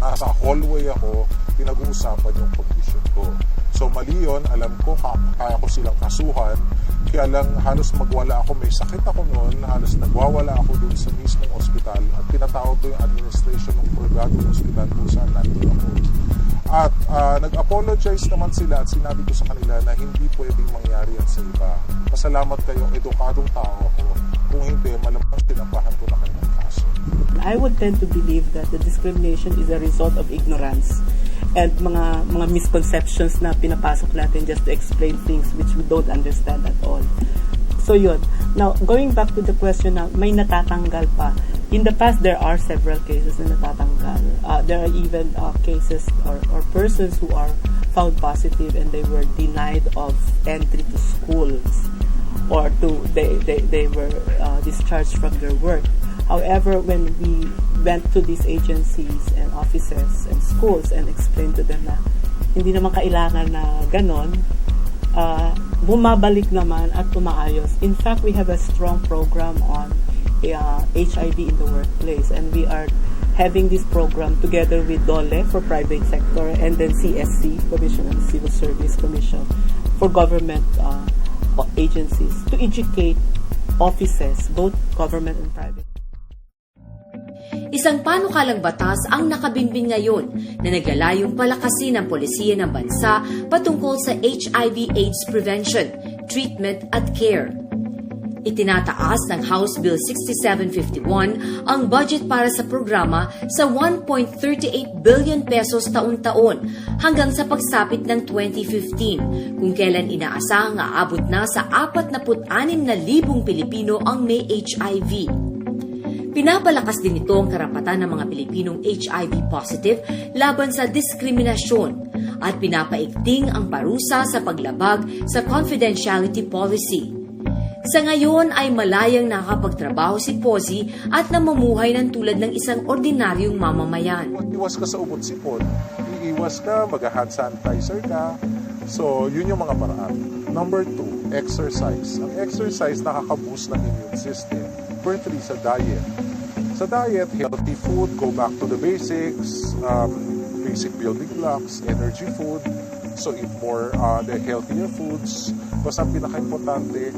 nasa hallway ako, pinag-uusapan yung condition ko. So mali yun, alam ko, kaya ko silang kasuhan. Kaya lang halos magwala ako, may sakit ako noon, halos nagwawala ako dun sa mismong ospital at tinatawag ko yung administration ng Purgado Hospital kung saan nandun ako. At nag-apologize naman sila at sinabi ko sa kanila na hindi pwedeng mangyari yan sa iba. Pasalamat kayo, edukadong tao ako. Kung hindi, malamang sinampahan ko na kayo ng kaso. I would tend to believe that the discrimination is a result of ignorance and mga misconceptions na pinapasok natin just to explain things which we don't understand at all. So yun. Now, going back to the question na may natatanggal pa. In the past, there are several cases na natatanggal. There are even cases or persons who are found positive and they were denied of entry to schools or they were discharged from their work. However, when we went to these agencies and offices and schools and explained to them na hindi naman kailangan na ganon, bumabalik naman at umaayos. In fact, we have a strong program on HIV in the workplace, and we are having this program together with DOLE for private sector and then CSC, Commission on Civil Service Commission, for government agencies to educate offices, both government and private. Isang panukalang batas ang nakabimbing ngayon na naglalayong palakasin ang polisiya ng bansa patungkol sa HIV/AIDS prevention, treatment at care. Itinataas ng House Bill 6751 ang budget para sa programa sa 1.38 billion pesos taon-taon hanggang sa pagsapit ng 2015, kung kailan inaasahang aabot na sa 46,000 Pilipino ang may HIV. Pinapalakas din ito ang karapatan ng mga Pilipinong HIV positive laban sa diskriminasyon at pinapaigting ang parusa sa paglabag sa confidentiality policy. Sa ngayon ay malayang nakakapagtrabaho si Pozi at namumuhay ng tulad ng isang ordinaryong mamamayan. Iwas ka sa ubot sipon, iiwas ka, mag-hand sanitizer ka. So, yun yung mga paraan. Number 2, exercise. Ang exercise nakaka-boost ng immune system. Number 3, sa diet. Sa diet, healthy food, go back to the basics, basic building blocks, energy food. So eat more the healthier foods. Basta ang pinaka-importante,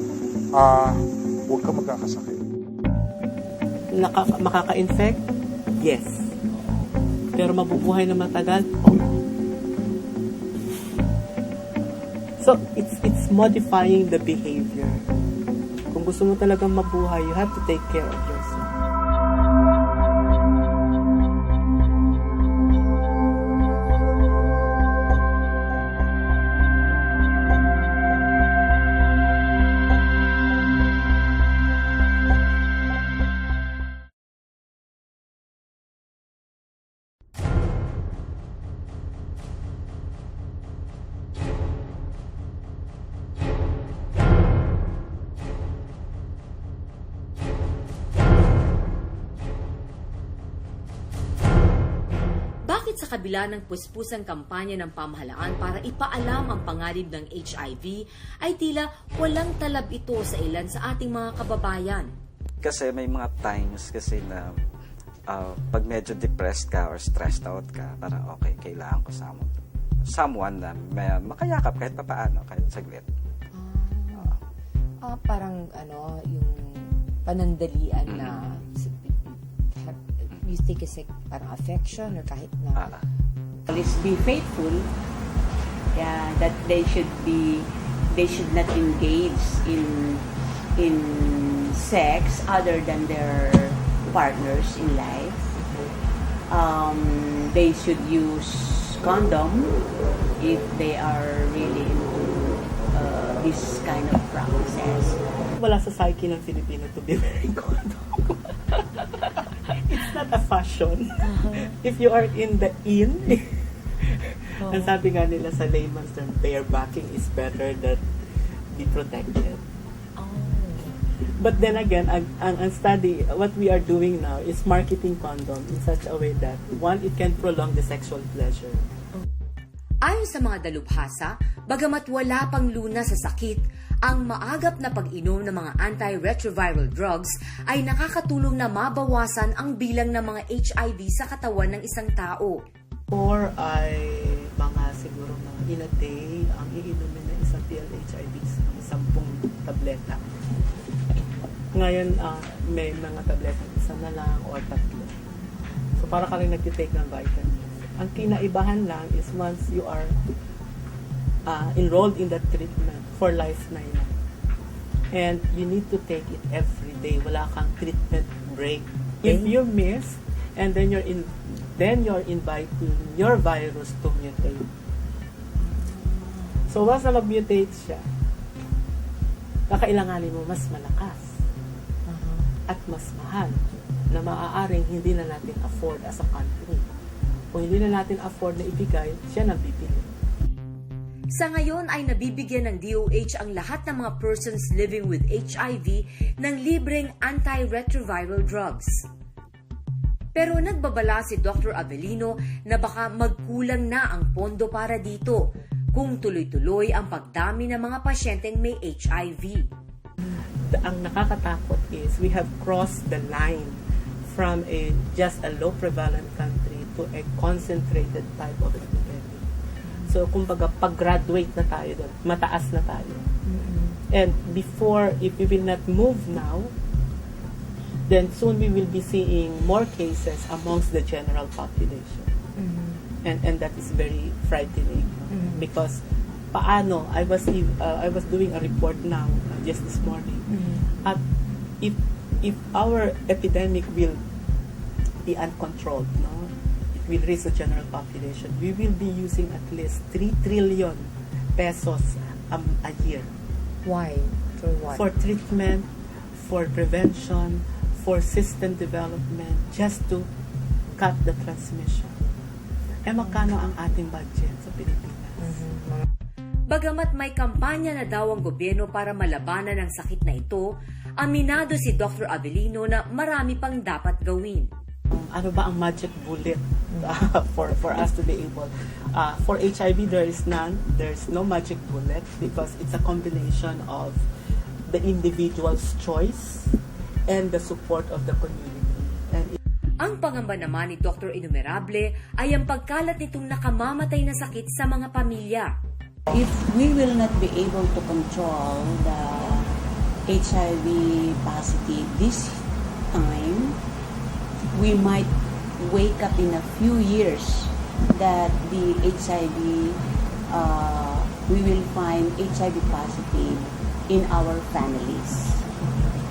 huwag ka magkakasakit. Makaka-infect? Yes. Pero mabubuhay na matagal? Oo. So, it's modifying the behavior. Kung gusto mo talagang mabuhay, you have to take care of yourself. Bakit sa kabila ng puspusang kampanya ng pamahalaan para ipaalam ang panganib ng HIV, ay tila walang talab ito sa ilan sa ating mga kababayan? Kasi may mga times kasi na pag medyo depressed ka or stressed out ka, parang okay, kailangan ko someone na makayakap kahit papaano, kahit saglit. Parang yung panandalian na you take a parang affection or kahit na Let's be faithful. Yeah, that they should not engage in sex other than their partners in life. They should use condom if they are really into this kind of practices. Wala sa psyche ng Filipino to be wearing condom. It's not a fashion. If you are in the ang sabi nga nila sa layman's term, barebacking is better than be protected. But then again, ang study, what we are doing now is marketing condom in such a way that, one, it can prolong the sexual pleasure. Ayon sa mga dalubhasa, bagamat wala pang lunas sa sakit, ang maagap na pag-inom ng mga antiretroviral drugs ay nakakatulong na mabawasan ang bilang ng mga HIV sa katawan ng isang tao. Or ay mga siguro mga in a day, ang iinumin ng isang PLHIV ng 10 tableta. Ngayon, may mga tableta, isa na lang or 3. So para ka rin nag-take ng vitamins. Ang kinaibahan lang is once you are enrolled in that treatment for life na yun. And you need to take it every day. Wala kang treatment break. If you miss, and then you're inviting your virus to mutate. So once na mag-mutate siya, kakailanganin mo mas malakas at mas mahal na maaaring hindi na natin afford as a country. Kung hindi na natin afford na ibigay, siya nang bibili. Sa ngayon ay nabibigyan ng DOH ang lahat ng mga persons living with HIV ng libreng antiretroviral drugs. Pero nagbabala si Dr. Avelino na baka magkulang na ang pondo para dito kung tuloy-tuloy ang pagdami ng mga pasyenteng may HIV. Ang nakakatakot is we have crossed the line from just a low prevalent country to a concentrated type of epidemic. So, kumbaga, pag-graduate na tayo doon, mataas na tayo. And before, if we will not move now, then soon we will be seeing more cases amongst the general population. And that is very frightening. Because, paano, I was doing a report now, just this morning, at if our epidemic will be uncontrolled, no? Will reach the general population, we will be using at least 3 trillion pesos a year. Why? For what? For treatment, for prevention, for system development, just to cut the transmission. Magkano ang ating budget sa Pilipinas? Bagamat may kampanya na daw ang gobyerno para malabanan ang sakit na ito, aminado si Dr. Avelino na marami pang dapat gawin. Ano ba ang magic bullet for us to be able? For HIV, there is none. There's no magic bullet because it's a combination of the individual's choice and the support of the community. And Ang pangamba naman ni Dr. Enumerable ay ang pagkalat nitong nakamamatay na sakit sa mga pamilya. If we will not be able to control the HIV positive this time, we might wake up in a few years that the HIV, we will find HIV positive in our families.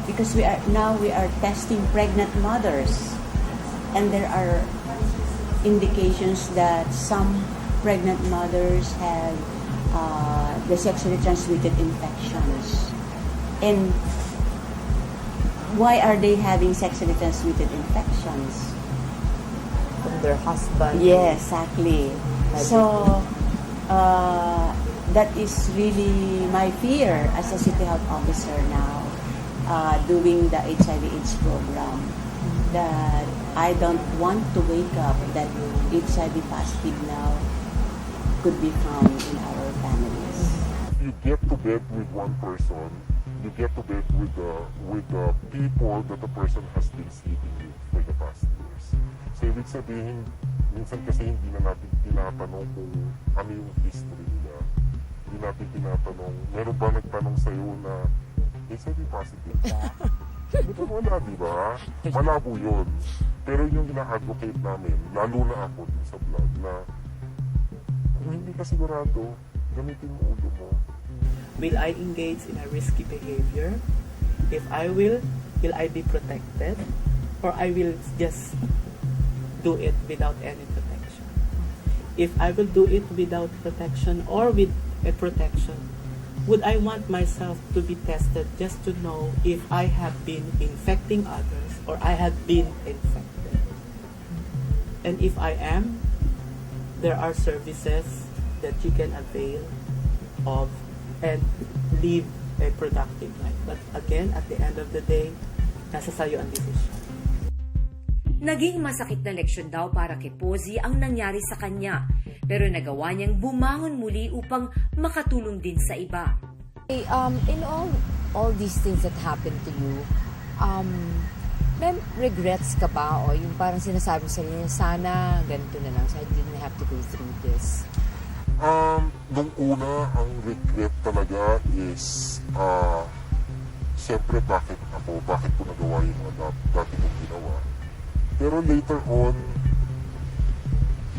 Because we are testing pregnant mothers, and there are indications that some pregnant mothers have the sexually transmitted infections. And why are they having sexually transmitted infections? From their husband. Yeah, exactly. So, that is really my fear as a city health officer now, doing the HIV/AIDS program. That I don't want to wake up that HIV positive now could be found in our families. You get to bed with one person, you get to bed with the people that the person has been sleeping with for the past years. So, ibig sabihin, minsan kasi hindi na natin tinatanong kung ano yung history nila. Hindi natin tinatanong, meron ba nagtanong sa'yo na HIV positive ka? Di ba wala, di ba? Malabo yun. Pero yung ina-advocate namin, lalo na ako dun sa vlog, na kung hindi ka sigurado, gamitin mo ulo mo. will I engage in a risky behavior? If I will I be protected? Or I will just do it without any protection? If I will do it without protection or with a protection, would I want myself to be tested just to know if I have been infecting others or I have been infected? And if I am, there are services that you can avail of and live a productive life. But again, at the end of the day, nasa sayo ang decision. Naging masakit na leksyon daw para kay Posey ang nangyari sa kanya, pero nagawa niyang bumangon muli upang makatulong din sa iba. In all these things that happened to you, may regrets ka ba? O yung parang sinasabi sa inyo, sana ganito na lang, so I didn't have to go through this. Nung una, ang regret talaga is, siyempre bakit ko nagawa yung mga dati kong ginawa. Pero later on,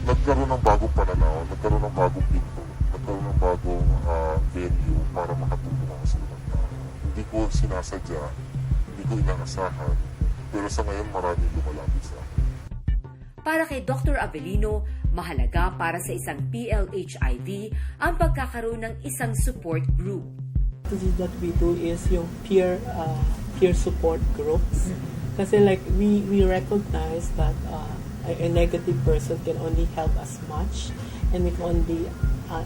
nagkaroon ng bagong pananaw, nagkaroon ng bagong pinto, nagkaroon ng bagong venue para makatulong ako sa ibang tao. Hindi ko sinasadya, hindi ko inaasahan, pero sa ngayon maraming lumalapit sa akin. Para kay Dr. Avelino, mahalaga para sa isang PLHIV ang pagkakaroon ng isang support group. What we do is yung peer support groups. Kasi like we recognize that a negative person can only help as much and we can only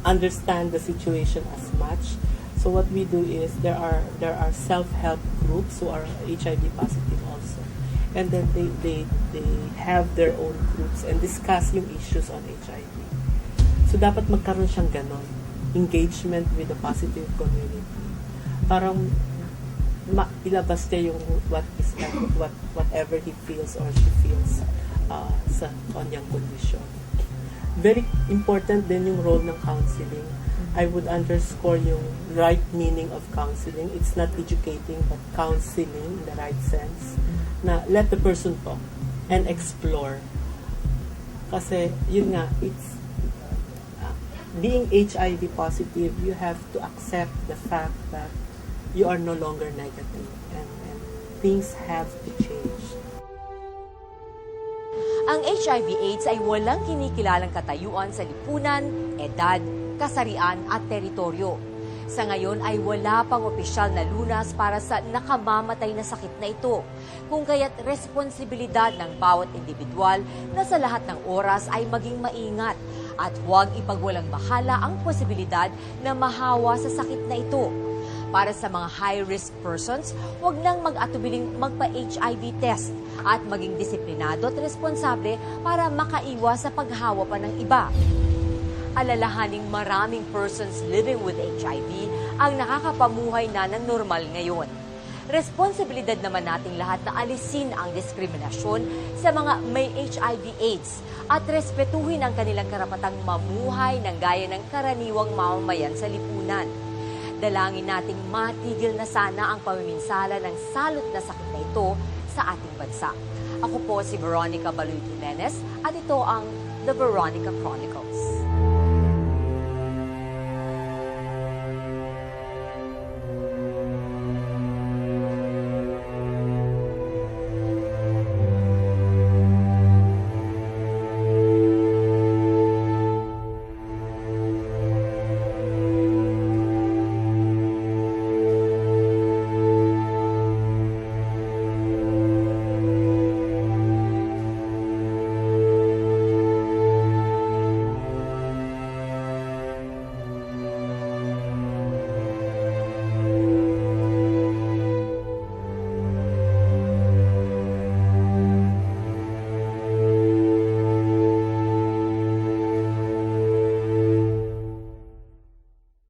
understand the situation as much. So what we do is there are self-help groups who are HIV positive also. And then they have their own groups and discuss yung issues on HIV. So dapat magkaroon siyang ganon, engagement with the positive community. Parang ilabas niya yung whatever he feels or she feels sa kanyang condition. Very important din yung role ng counseling. I would underscore yung right meaning of counseling. It's not educating but counseling in the right sense. Na let the person talk and explore. Kasi yun nga, it's being HIV positive, you have to accept the fact that you are no longer negative and things have to change. Ang HIV/AIDS ay walang kinikilalang katayuan sa lipunan, edad, kasarian at teritoryo. Sa ngayon ay wala pang opisyal na lunas para sa nakamamatay na sakit na ito. Kung kaya't responsibilidad ng bawat individual na sa lahat ng oras ay maging maingat at huwag ipagwalang bahala ang posibilidad na mahawa sa sakit na ito. Para sa mga high-risk persons, huwag nang mag-atubiling magpa-HIV test at maging disiplinado at responsable para makaiwas sa paghawa pa ng iba. Alalahaning maraming persons living with HIV ang nakakapamuhay na ng normal ngayon. Responsibilidad naman nating lahat na alisin ang diskriminasyon sa mga may HIV/AIDS at respetuhin ang kanilang karapatang mamuhay ng gaya ng karaniwang mamamayan sa lipunan. Dalangin nating matigil na sana ang pamiminsala ng salot na sakit na ito sa ating bansa. Ako po si Veronica Baloy Jimenez at ito ang The Veronica Chronicles.